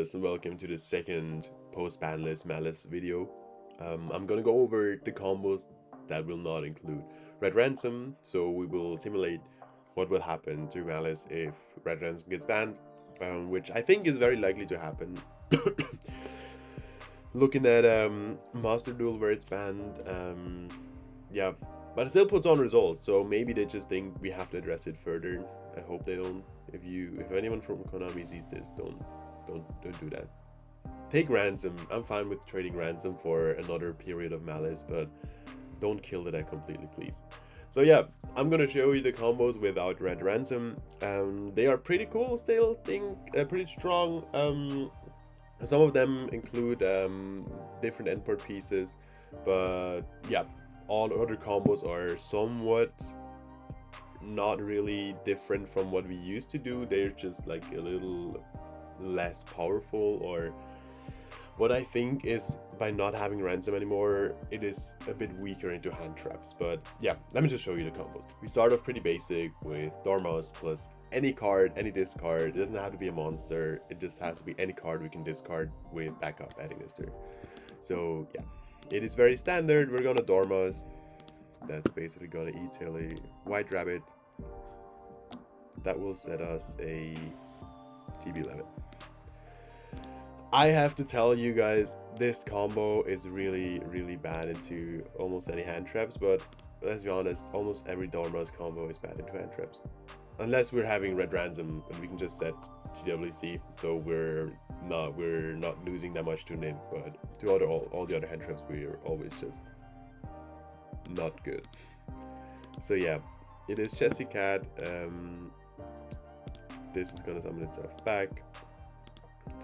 fellas, and welcome to the second post-banlist Malice video. I'm gonna go over the combos that will not include Red Ransom, so we will simulate what will happen to Malice if Red Ransom gets banned, which I think is very likely to happen. Looking at Master Duel where it's banned, yeah, but it still puts on results, so maybe they just think we have to address it further. I hope they don't. If anyone from Konami sees this, don't do that. Take Ransom. I'm fine with trading Ransom for another period of Malice, but don't kill the deck completely, please. So yeah, I'm gonna show you the combos without Red Ransom. They are pretty cool still, pretty strong. Some of them include different endport pieces, but yeah, all other combos are somewhat not really different from what we used to do. They're just like a little less powerful, or what I think is by not having Ransom anymore, it is a bit weaker into hand traps. But yeah, let me just show you the combos. We start off pretty basic with Dormouse plus any card, any discard. It doesn't have to be a monster, it just has to be any card we can discard with backup Administer. So yeah, it is very standard. We're gonna Dormouse. That's basically gonna e-tail a White Rabbit. That will set us a TB11. I have to tell you guys, this combo is really bad into almost any hand traps, but let's be honest, almost every Dormouse combo is bad into hand traps. Unless we're having Red Ransom and we can just set GWC, so we're not losing that much to Nib, but to all the other hand traps we're always just not good. So yeah, it is Chessy Cat. This is gonna summon itself back.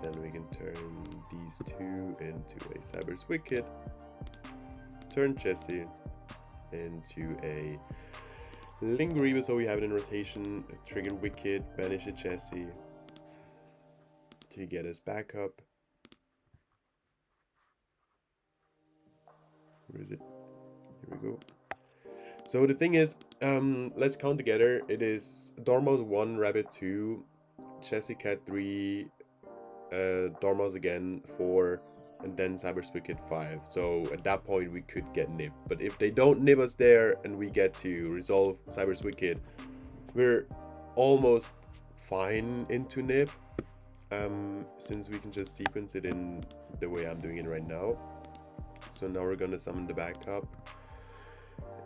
Then we can turn these two into a Cyber's Wicked. Turn Chessy into a Lingeriba, so we have it in rotation. Trigger Wicked, banish a Chessy to get us back up. Where is it? Here we go. So the thing is, let's count together. It is Dormouse 1, Rabbit 2, Chessy Cat 3, Dormouse again 4, and then Cyber's Wicked 5. So at that point we could get Nib. But if they don't Nib us there and we get to resolve Cyber's Wicked, we're almost fine into Nib, since we can just sequence it in the way I'm doing it right now. So now we're gonna summon the backup.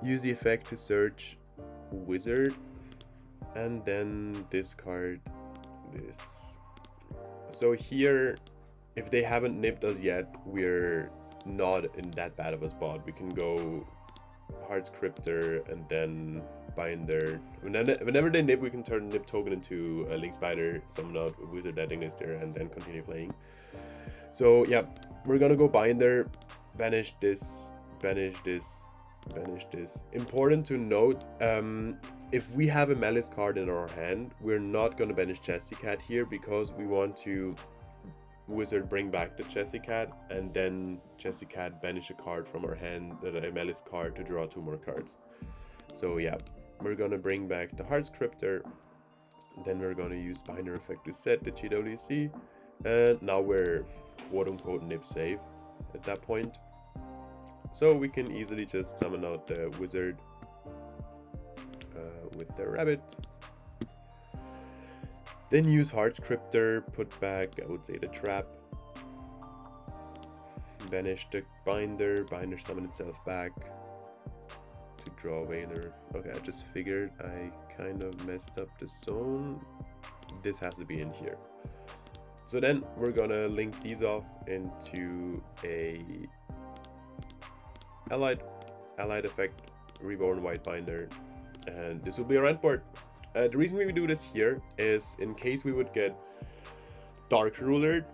Use the effect to search Wizard, and then discard this. So here, if they haven't nipped us yet, we're not in that bad of a spot. We can go Heart Scripter and then Binder. Whenever they nip, we can turn Nip Token into a Link Spider, summon out a Wizard Administer, and then continue playing. So yeah, we're gonna go Binder, banish this, banish this, banish this. Important to note, if we have a Malice card in our hand, we're not going to banish Chessy Cat here, because we want to Wizard bring back the Chessy Cat, and then Chessy Cat banish a card from our hand, a Malice card, to draw 2 more cards. So yeah, we're going to bring back the Heart Scripter, then we're going to use Binder effect to set the GWC, and now we're quote-unquote nip safe at that point. So we can easily just summon out the Wizard with the Rabbit. Then use Heart Scripter, put back, I would say, the Trap. Banish the Binder, Binder summon itself back to draw a Whaler. Okay, I just figured I kind of messed up the zone. This has to be in here. So then we're gonna link these off into a Allied effect, Reborn White Binder, and this will be our endport. The reason we do this here is in case we would get Dark Ruler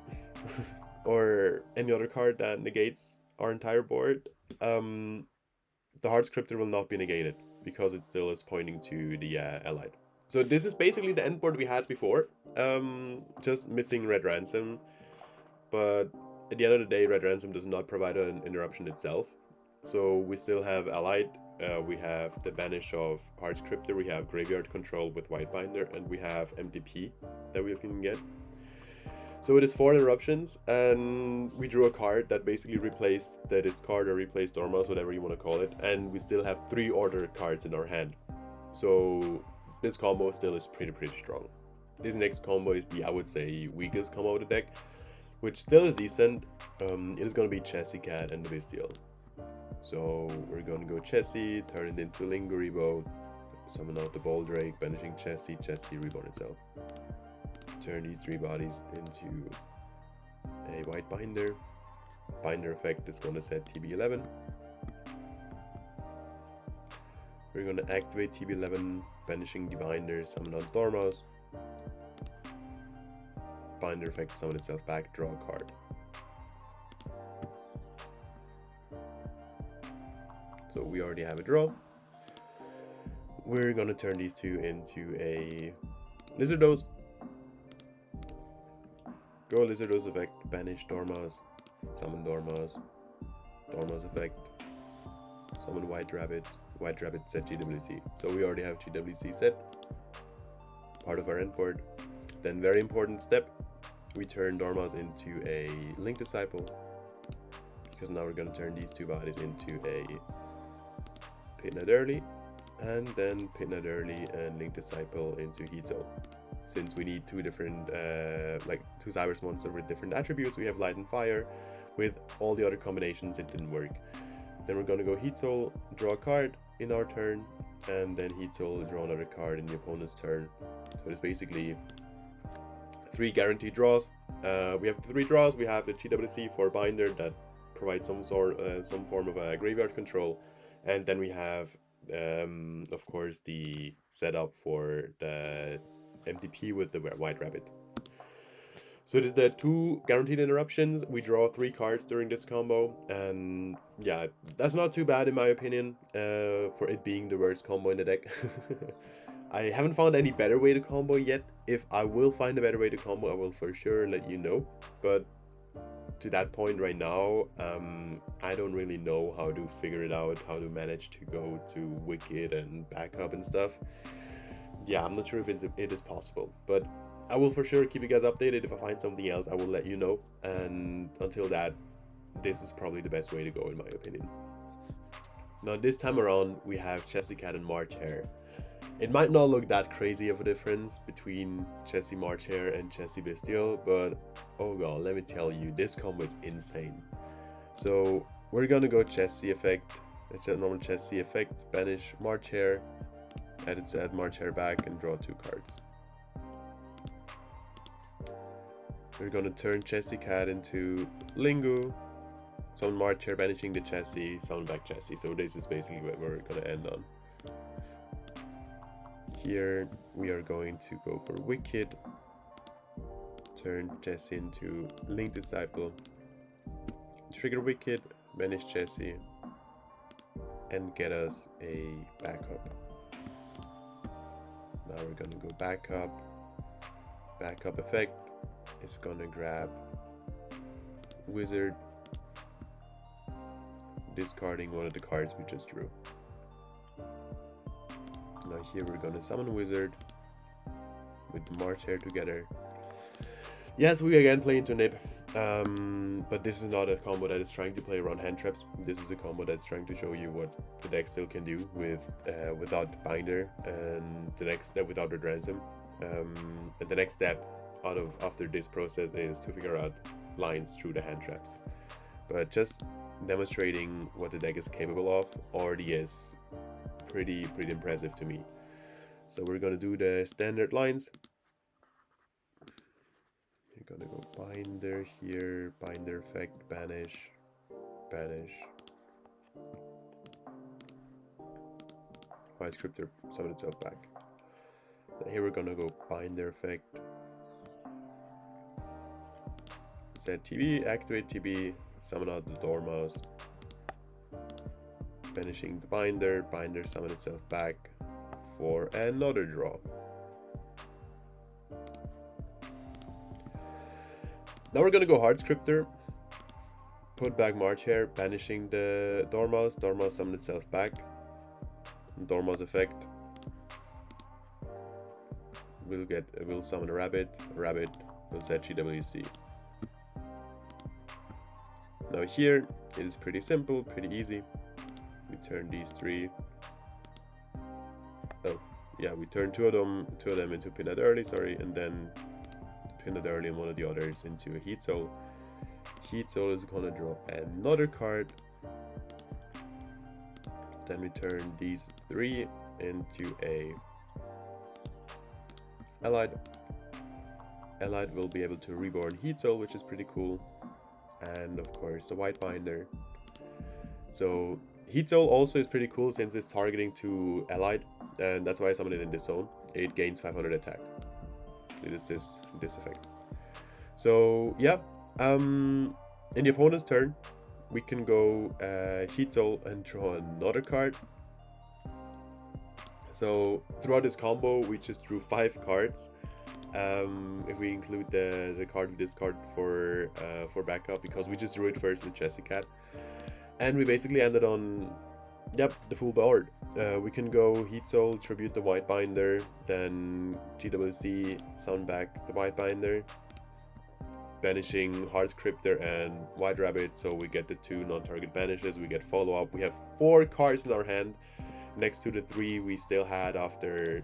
or any other card that negates our entire board, the Heart Scripter will not be negated because it still is pointing to the Allied. So this is basically the endboard we had before, just missing Red Ransom, but at the end of the day, Red Ransom does not provide an interruption itself. So we still have Allied, we have the banish of Heart Scripter, we have Graveyard Control with White Binder, and we have MTP that we can get. So it is 4 interruptions, and we drew a card that basically replaced the discard or replaced Dormouse, whatever you want to call it, and we still have 3 order cards in our hand. So this combo still is pretty strong. This next combo is the, I would say, weakest combo of the deck, which still is decent. It is going to be Chessie, Cat, and the Bystial. So we're going to go Chessie, turn it into Linguribo, summon out the Boldrake, banishing Chessie, Chessie reborn itself. Turn these 3 bodies into a white binder. Binder effect is going to set TB11. We're going to activate TB11, banishing the binder, summon out Dormouse. Binder effect, summon itself back, draw a card. So we already have a draw. We're going to turn these 2 into a Lizardos. Go Lizardos effect, banish Dormouse, summon Dormouse, Dormouse effect, summon White Rabbit set GWC. So we already have GWC set, part of our end board. Then very important step, we turn Dormouse into a Link Disciple, because now we're going to turn these 2 bodies into a Pitnet Early, and then Pitnet Early and Link Disciple into Heat Zone. Since we need 2 different, like 2 Cybers monsters with different attributes, we have Light and Fire. With all the other combinations, it didn't work. Then we're going to go Heat Soul, draw a card in our turn, and then Heat Soul, draw another card in the opponent's turn. So it's basically 3 guaranteed draws. We have 3 draws. We have the GWC for Binder that provides some form of a graveyard control, and then we have, of course, the setup for the MTP with the White Rabbit. So it is the 2 guaranteed interruptions. We draw 3 cards during this combo, and yeah, that's not too bad in my opinion, for it being the worst combo in the deck. I haven't found any better way to combo yet. If I will find a better way to combo, I will for sure let you know. But to that point right now, I don't really know how to figure it out, how to manage to go to Wicked and backup and stuff. Yeah, I'm not sure if it is possible, but I will for sure keep you guys updated. If I find something else, I will let you know. And until that, this is probably the best way to go in my opinion. Now this time around, we have Chessie, Cat and March Hare. It might not look that crazy of a difference between Chessie March Hare and Chessie Bystial, but oh god, let me tell you, this combo is insane. So we're gonna go Chessie effect. It's a normal Chessie effect, banish March Hare, add March Hare back, and draw 2 cards. We're gonna turn Chessie Cat into Lingu, summon March Hare, banishing the Chessie, summon back Chessie. So this is basically what we're gonna end on. Here we are going to go for Wicked, turn Chessie into Link Disciple, trigger Wicked, banish Chessie, and get us a backup. Now we're gonna go backup effect is gonna grab Wizard, discarding one of the cards we just drew. Now here we're gonna summon Wizard with the March Hare together. Yes, we again play into Nib, but this is not a combo that is trying to play around hand traps. This is a combo that's trying to show you what the deck still can do with without Binder, and the next step without the Ransom. And the next step after this process is to figure out lines through the hand traps. But just demonstrating what the deck is capable of already is pretty impressive to me. So we're gonna do the standard lines. You're gonna go Binder here, Binder effect, banish. White Scripter, summon itself back. Then here we're gonna go Binder effect, set TB, activate TB, summon out the Dormouse, banishing the Binder, summon itself back for another draw. Now we're gonna go Hard Scripter, put back March Hare, banishing the Dormouse, summon itself back, Dormouse effect, we'll summon a rabbit, we'll set GWC. Now here it is pretty simple, pretty easy. We turn these three. Oh, yeah, we turn two of them into Pin That Early, sorry, and then Pin That Early and one of the others into a Heat Soul. Heat Soul is gonna draw another card. Then we turn these three into a Allied. Allied will be able to reborn Heat Soul, which is pretty cool. And of course the White Binder. So Heat Soul also is pretty cool since it's targeting to Allied, and that's why I summoned it in this zone. It gains 500 attack. It is this effect. So yeah, in the opponent's turn, we can go Heat Soul and draw another card. So throughout this combo, we just drew 5 cards. If we include the card we discard for backup, because we just drew it first with Jessica, and we basically ended on, yep, the full board. We can go Heat Soul, tribute the White Binder, then GWC, sound back the White Binder, banishing Heart Scripter and White Rabbit, so we get the 2 non-target banishes. We get follow up. We have 4 cards in our hand next to the 3 we still had after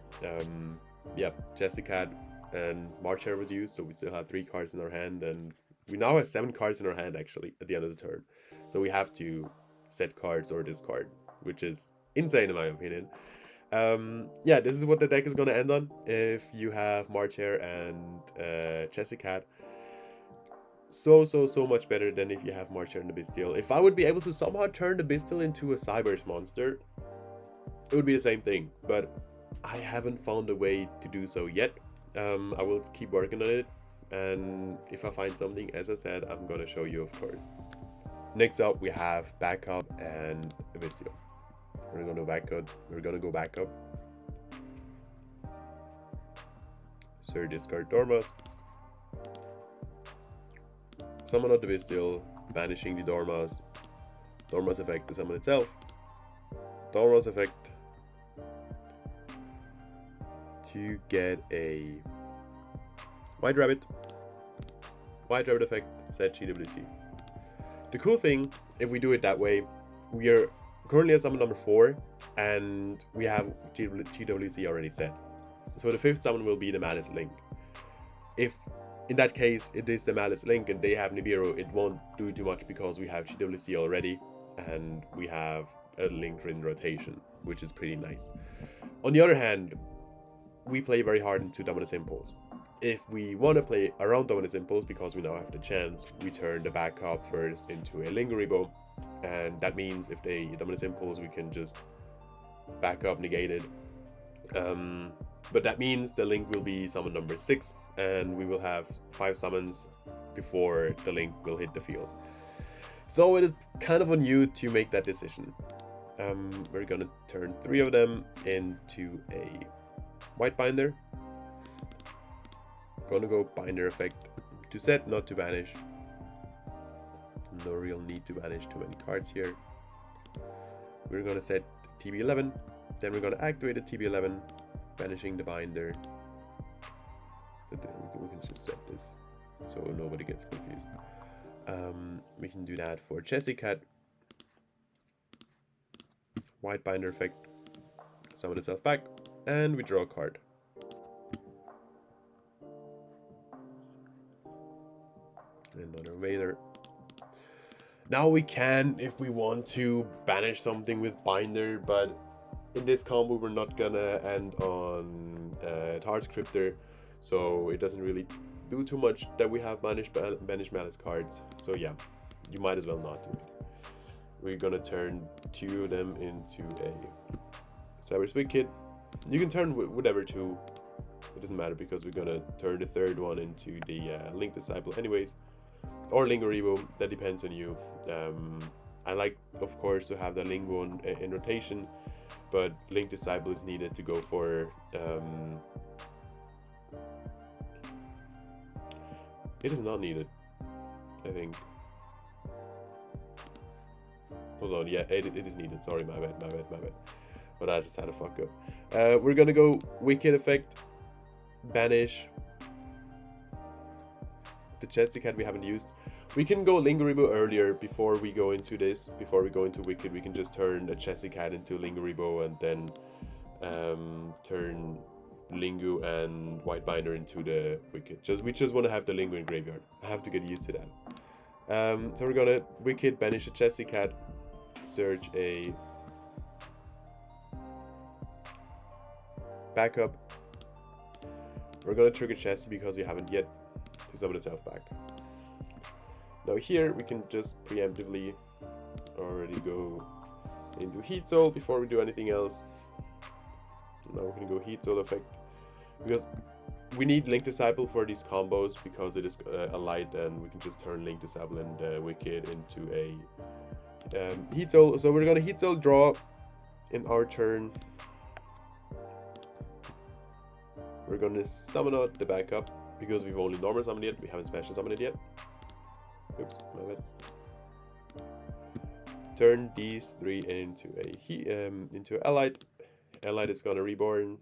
Jessica and March Hare was used, so we still have 3 cards in our hand, and we now have 7 cards in our hand actually at the end of the turn. So we have to set cards or discard, which is insane in my opinion. Yeah, this is what the deck is gonna end on. If you have March Hare and Jessica, so much better than if you have March Hare and the Bystial. If I would be able to somehow turn the Bystial into a Cyber's monster, it would be the same thing, but I haven't found a way to do so yet. I will keep working on it, and if I find something, as I said, I'm gonna show you, of course. Next up, we have backup and a Bystial. We're gonna go backup. Sir, discard Dormouse. Summon out the Bystial, banishing the Dormouse. Dormouse effect to summon itself. Dormouse effect to get a White Rabbit. White Rabbit effect, set GWC. The cool thing, if we do it that way, we are currently at summon number 4, and we have GWC already set. So the 5th summon will be the Malice Link. If in that case it is the Malice Link and they have Nibiru, it won't do too much because we have GWC already, and we have a Link in rotation, which is pretty nice. On the other hand, we play very hard into Dominus Impulse. If we want to play around Dominus Impulse, because we now have the chance, we turn the backup first into a Lingeribo, and that means if they Dominus Impulse, we can just backup negate it. But that means the Link will be summon number 6, and we will have 5 summons before the Link will hit the field. So it is kind of on you to make that decision. We're gonna turn 3 of them into a White Binder. Gonna go Binder effect to set, not to banish. No real need to banish too many cards here. We're gonna set TB11, then we're gonna activate the TB11, banishing the Binder. We can just set this so nobody gets confused. We can do that for Jessica. White Binder effect, summon itself back, and we draw a card. Another Vader. Now we can, if we want to, banish something with Binder, but in this combo we're not gonna end on Heart Scripter, so it doesn't really do too much that we have banish Malice cards. So yeah, you might as well not do it. We're gonna turn 2 of them into a Cyber Swig Kid. You can turn whatever 2, it doesn't matter, because we're gonna turn the 3rd one into the Link Disciple anyways, or Lingeribo. That depends on you. I like, of course, to have the Link one in rotation, but Link Disciple is needed to go for it is not needed, I think. Hold on, yeah, it is needed. Sorry, my bad. But I just had a fuck up. We're gonna go Wicked effect, banish, the Chesty Cat we haven't used. We can go Lingeribo earlier before we go into this. Before we go into Wicked, we can just turn a Chesty Cat into Lingeribo and then turn Lingu and White Binder into the Wicked. We just want to have the Lingu in graveyard. I have to get used to that. So we're gonna Wicked, banish a Chesty Cat, search a backup. We're gonna trigger Chesty because we haven't yet to summon itself back. Now here we can just preemptively already go into Heat Soul before we do anything else. Now we can go Heat Soul effect because we need Link Disciple for these combos because it is a light, and we can just turn Link Disciple and Wicked into a Heat Soul. So we're gonna Heat Soul draw in our turn. We're gonna summon out the backup because we've only normal summoned it. We haven't special summoned it yet. Oops, my bad. Turn these three into a Allied. Allied is gonna reborn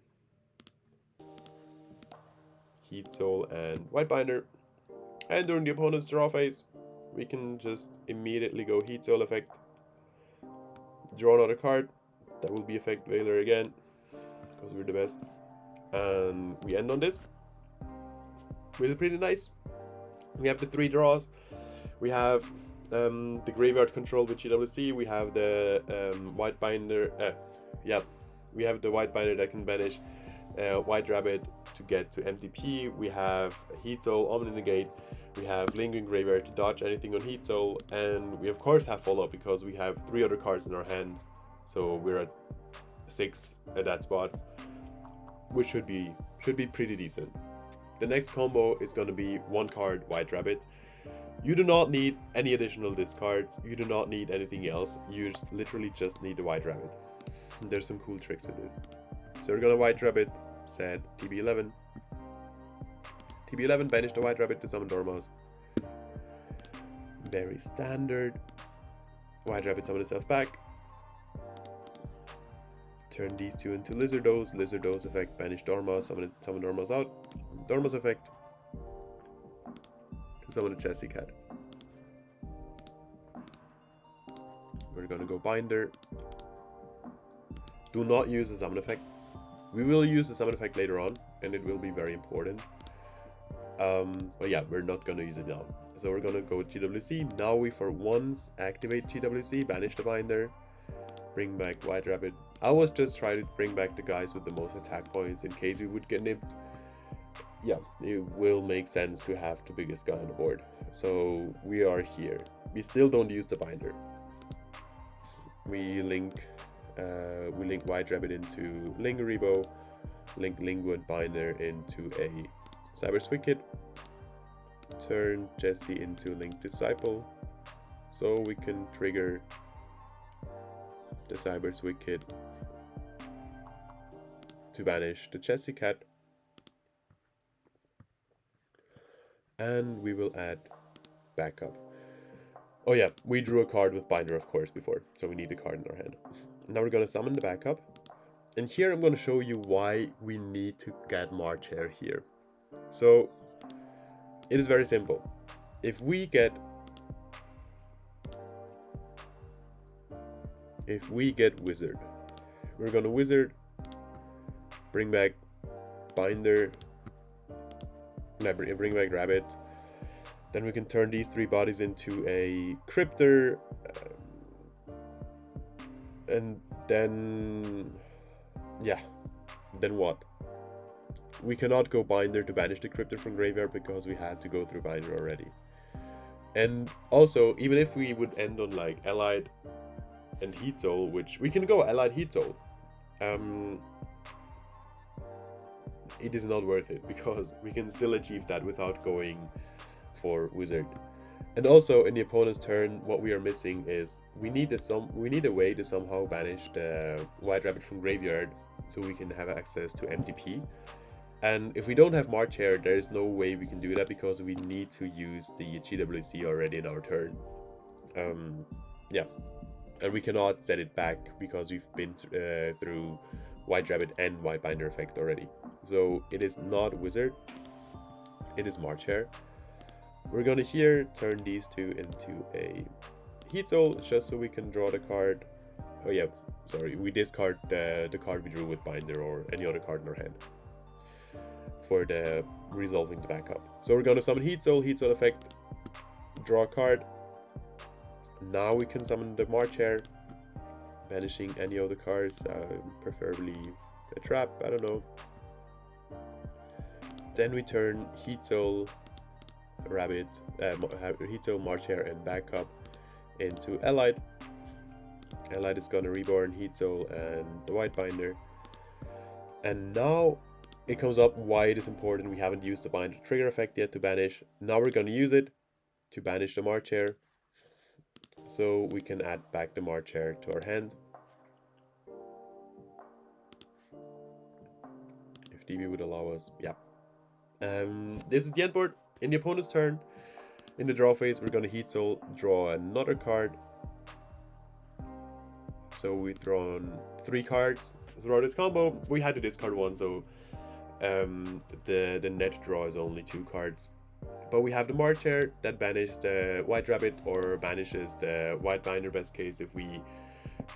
Heat Soul and White Binder. And during the opponent's draw phase, we can just immediately go Heat Soul effect. Draw another card. That will be effect Veiler again, because we're the best. And we end on this, which is pretty nice. We have the 3 draws. We have the graveyard control with GWC. We have the White Binder. We have the White Binder that can banish White Rabbit to get to MTP. We have Heat Soul, Omni Negate. We have Lingering Graveyard to dodge anything on Heat Soul, and we of course have follow up because we have 3 other cards in our hand. So we're at 6 at that spot, which should be pretty decent. The next combo is going to be 1 card White Rabbit. You do not need any additional discards. You do not need anything else. You literally just need the White Rabbit. And there's some cool tricks with this. So we're gonna White Rabbit, set TB11. TB11, banish the White Rabbit to summon Dormouse. Very standard. White Rabbit summon itself back. Turn these 2 into Lizardos. Lizardos effect, banish Dormouse, summon Dormouse out. Dormouse effect, summon a Chesty Cat. We're gonna go Binder. Do not use the summon effect. We will use the summon effect later on, and it will be very important. But yeah, we're not gonna use it now. So we're gonna go GWC. Now we for once activate GWC, banish the Binder, bring back White Rabbit. I was just trying to bring back the guys with the most attack points in case we would get nipped. Yeah, it will make sense to have the biggest guy on the board. So we are here. We still don't use the Binder. We link White Rabbit into Lingeribo, link Lingu and Binder into a Cyber's Wicked, turn Jesse into Link Disciple, so we can trigger the Cyber's Wicked to banish the Chesty Cat. And we will add backup. Oh yeah, we drew a card with Binder of course before, so we need the card in our hand. Now we're gonna summon the backup. And here I'm gonna show you why we need to get March Hare here. So it is very simple. If we get Wizard, we're gonna Wizard, bring back Binder, bring back Rabbit. Then we can turn these 3 bodies into a Cryptor, and then yeah, then what? We cannot go Binder to banish the Cryptor from graveyard because we had to go through Binder already. And also, even if we would end on like Allied and Heat Soul, which we can go Allied Heat Soul, it is not worth it because we can still achieve that without going for Wizard. And also in the opponent's turn, what we are missing is we need a way to somehow banish the White Rabbit from graveyard so we can have access to MTP. And if we don't have March Hare, there is no way we can do that because we need to use the GWC already in our turn. Yeah, and we cannot set it back because we've been through White Rabbit and White Binder effect already. So it is not Wizard, it is March Hare. We're gonna here turn these two into a heat soul, just so we can draw the card. Oh yeah, sorry, we discard the card we drew with binder or any other card in our hand for the resolving the backup. So we're gonna summon heat soul effect, draw a card. Now we can summon the March Hare, banishing any of the cards, preferably a trap, I don't know. Then we turn heat soul rabbit, heat soul March Hare and backup into allied. Allied is gonna reborn heat soul and the white binder. And now it comes up why it is important. We haven't used the binder trigger effect yet to banish. Now we're gonna use it to banish the March Hare, so we can add back the March Hare to our hand. If DB would allow us, yeah. This is the end board. In the opponent's turn, in the draw phase, we're gonna heat soul, draw another card. So we draw on 3 cards throughout this combo. We had to discard one, so the net draw is only 2 cards. But we have the March Hare that banishes the white rabbit or banishes the white binder, best case if we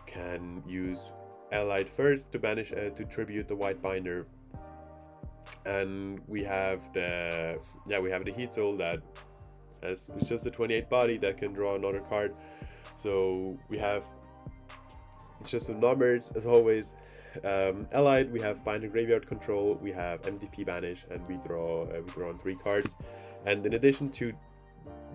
can use allied first to banish to tribute the white binder. And we have the heat soul that has it's just a 28 body that can draw another card. So we have, it's just the numbers as always. Allied, we have binder graveyard control, we have MDP banish, and we draw on 3 cards. And in addition to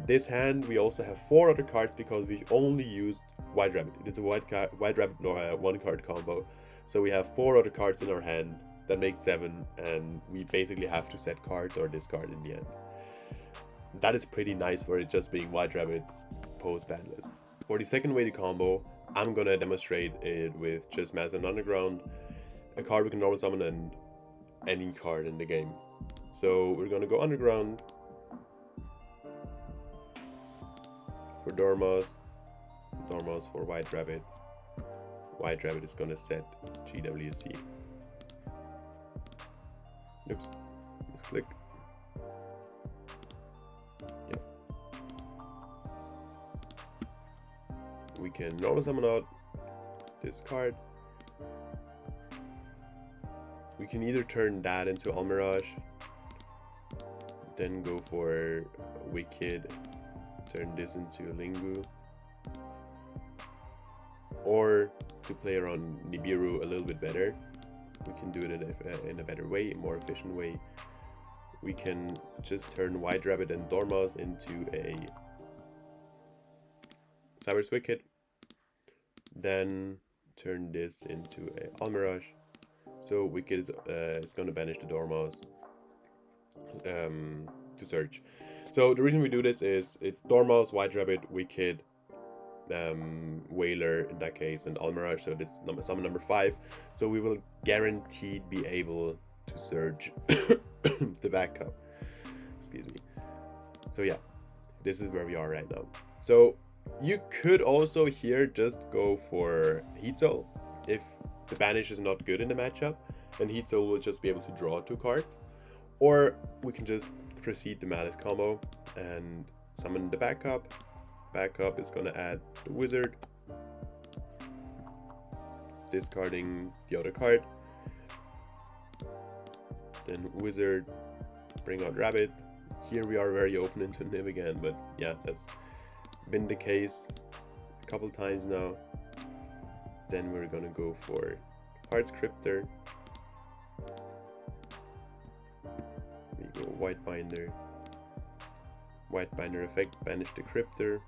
this hand, we also have 4 other cards because we only used white rabbit. It's a white rabbit 1 card combo, so we have 4 other cards in our hand. That makes 7, and we basically have to set cards or discard in the end. That is pretty nice for it just being white rabbit post-banlist. For the second way to combo, I'm gonna demonstrate it with just Mass and Underground, a card we can normal summon, and any card in the game. So we're gonna go Underground for Dormouse, Dormouse for White Rabbit. White Rabbit is gonna set GWC. Oops, just click. Yeah. We can normal summon out this card. We can either turn that into Almirage, then go for Wicked, turn this into Lingu, or to play around Nibiru a little bit better, we can do it in a better way, a more efficient way. We can just turn White Rabbit and Dormouse into a Cyber's Wicked, then turn this into a Almirage. So Wicked is going to banish the Dormouse to search. So the reason we do this is it's Dormouse, White Rabbit, Wicked, Whaler in that case, and Almirage. So this summon number 5. So we will guaranteed be able to search the backup. Excuse me. So yeah, this is where we are right now. So you could also here just go for Heat Soul if the banish is not good in the matchup, and Heat Soul will just be able to draw 2 cards. Or we can just proceed the Malice combo and summon the backup. Backup is going to add the Wizard, discarding the other card. Then Wizard, bring out Rabbit. Here we are very open into Nib again, but yeah, that's been the case a couple times now. Then we're going to go for Heart Scripter. We go White Binder. White Binder effect, banish the Cryptor.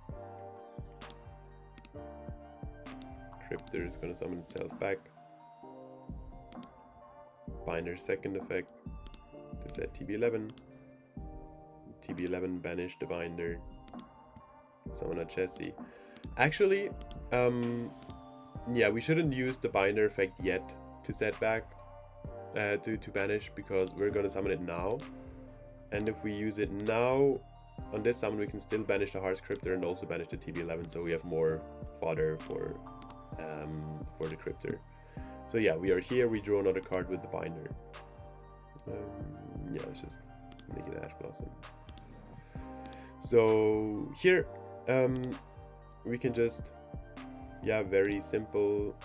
Cryptor is going to summon itself back. Binder second effect, to set TB11. TB11 banish the Binder. Summon a Chessie. Actually, yeah, we shouldn't use the Binder effect yet to set back, to banish, because we're going to summon it now. And if we use it now, on this summon we can still banish the Heart Scriptor and also banish the TB11, so we have more fodder for the Cryptor. So yeah, we are here, we draw another card with the Binder. Yeah, let's just make it Ash Blossom. So here we can just, yeah, very simple.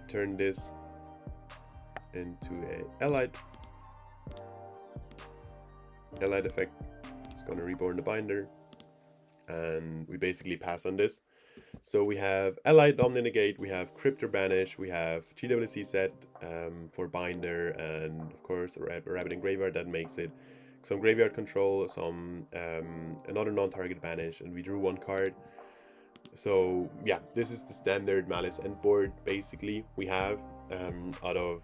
Turn this into a allied effect. It's going to reborn the binder, and we basically pass on this. So we have allied dominant negate, we have cryptor banish, we have GWC set for binder, and of course a rabbit in graveyard that makes it some graveyard control, some another non-target banish, and we drew one card. So yeah, this is the standard Malice end board basically we have out of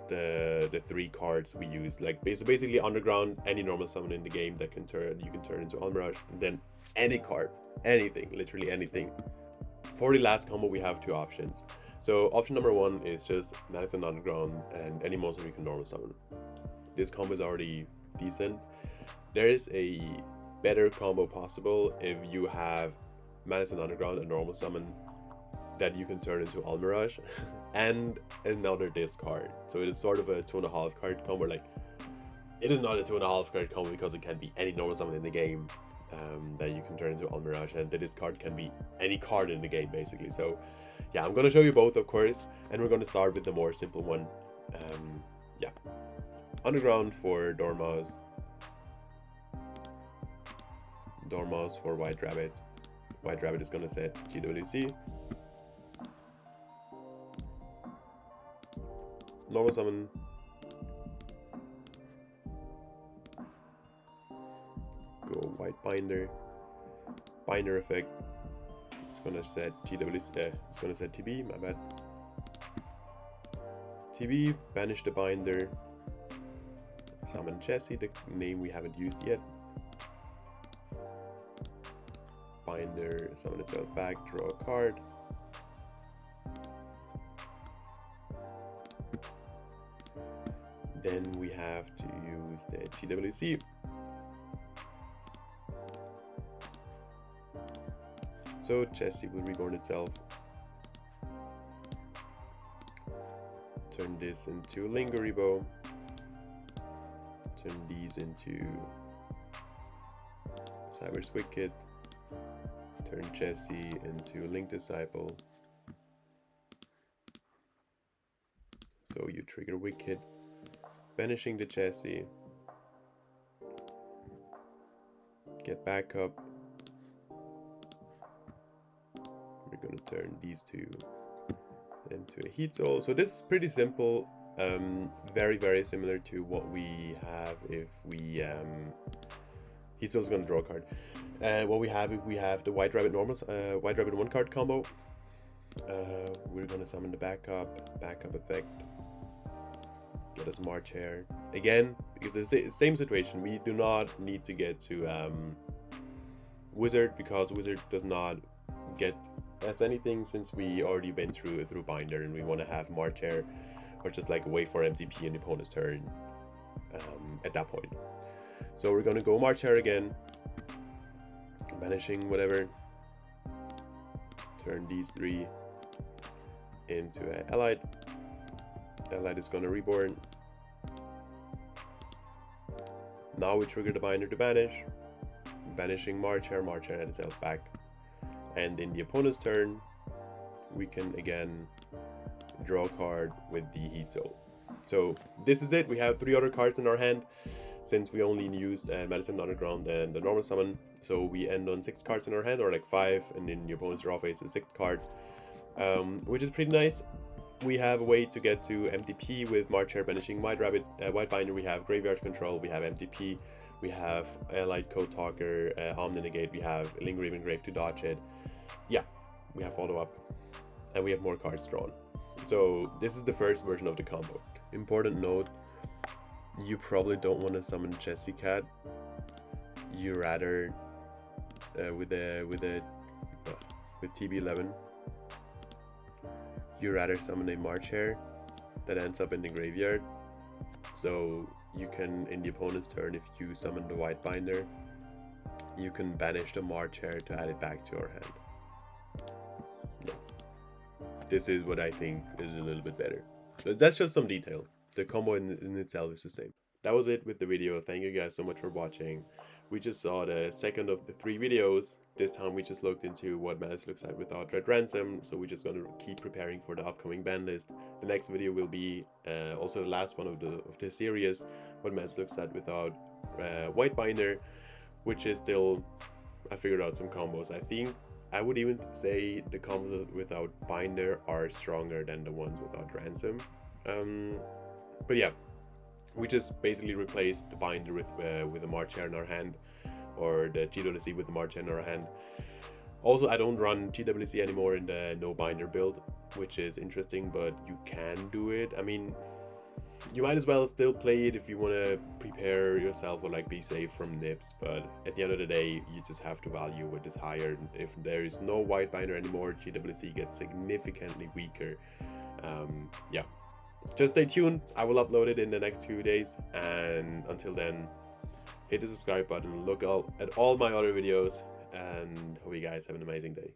the 3 cards we use. Like basically underground, any normal summon in the game that can turn, you can turn into Almirage, and then any card, anything, literally anything. For the last combo we have 2 options. So option number 1 is just Malice and underground and any monster you can normal summon. This combo is already decent. There is a better combo possible if you have Malice and underground, a normal summon that you can turn into Almirage and another discard. So it is sort of a 2.5 card combo. Like, it is not a 2.5 card combo because it can be any normal summon in the game that you can turn into Almirage, and the discard can be any card in the game basically. So yeah, I'm gonna show you both of course, and we're gonna start with the more simple one. Yeah, underground for Dormouse for White Rabbit. White Rabbit is gonna set GWC. Normal summon. Go White Binder. Binder effect. It's gonna set GWC. It's gonna set TB. My bad. TB. Banish the binder. Summon Jesse, the name we haven't used yet. Binder, summon itself back, draw a card. Then we have to use the GWC. So Jesse will reborn itself. Turn this into Lingeribo. Turn these into Cyber's Wicked. Turn Jesse into Link Disciple. So you trigger Wicked, banishing the Jesse. Get back up. We're gonna turn these 2 into a Heat Soul. So this is pretty simple. Very similar to what we have if we Heat Soul is gonna draw a card. What we have if we have the White Rabbit normals, White Rabbit 1 card combo. We're gonna summon the backup effect. Get us March Hare again, because it's the same situation. We do not need to get to Wizard, because Wizard does not get as anything since we already been through Binder, and we want to have March Hare or just like wait for MTP in the opponent's turn at that point. So we're gonna go March Hare again, banishing whatever. Turn these 3 into an allied. Allied is gonna reborn. Now we trigger the binder to banish, banishing March Hare and itself back. And in the opponent's turn, we can again draw a card with the Heat Soul. So this is it. We have 3 other cards in our hand, since we only used Malice and Underground and the normal summon. So we end on 6 cards in our hand, or like 5, and then the opponent's draw phase is 6th card, which is pretty nice. We have a way to get to MTP with March Hare banishing White Rabbit, White Binder. We have Graveyard Control, we have MTP, we have Allied Code Talker, Omni Negate, we have Lingering Engrave to dodge it. Yeah, we have follow up, and we have more cards drawn. So this is the first version of the combo. Important note, you probably don't want to summon Jesse Cat. You rather with TB11, you rather summon a March Hare that ends up in the graveyard. So you can, in the opponent's turn, if you summon the White Binder, you can banish the March Hare to add it back to your hand. Yeah. This is what I think is a little bit better. So that's just some detail. the combo in itself is the same. That was it with the video. Thank you guys so much for watching. We just saw the second of the 3 videos. This time we just looked into what Malice looks like without Red Ransom, so we're just going to keep preparing for the upcoming ban list. The next video will be also the last one of the series, what Malice looks like without White Binder, which is still, I figured out some combos. I think I would even say the combos without Binder are stronger than the ones without Ransom. But yeah, we just basically replaced the Binder with a March Hare in our hand, or the GWC with the March Hare in our hand. Also, I don't run GWC anymore in the no Binder build, which is interesting, but you can do it. I mean, you might as well still play it if you want to prepare yourself or like be safe from nips, but at the end of the day, you just have to value what is higher. If there is no White Binder anymore, GWC gets significantly weaker. Yeah. Just stay tuned. I will upload it in the next few days, and until then, hit the subscribe button, look at all my other videos, and hope you guys have an amazing day.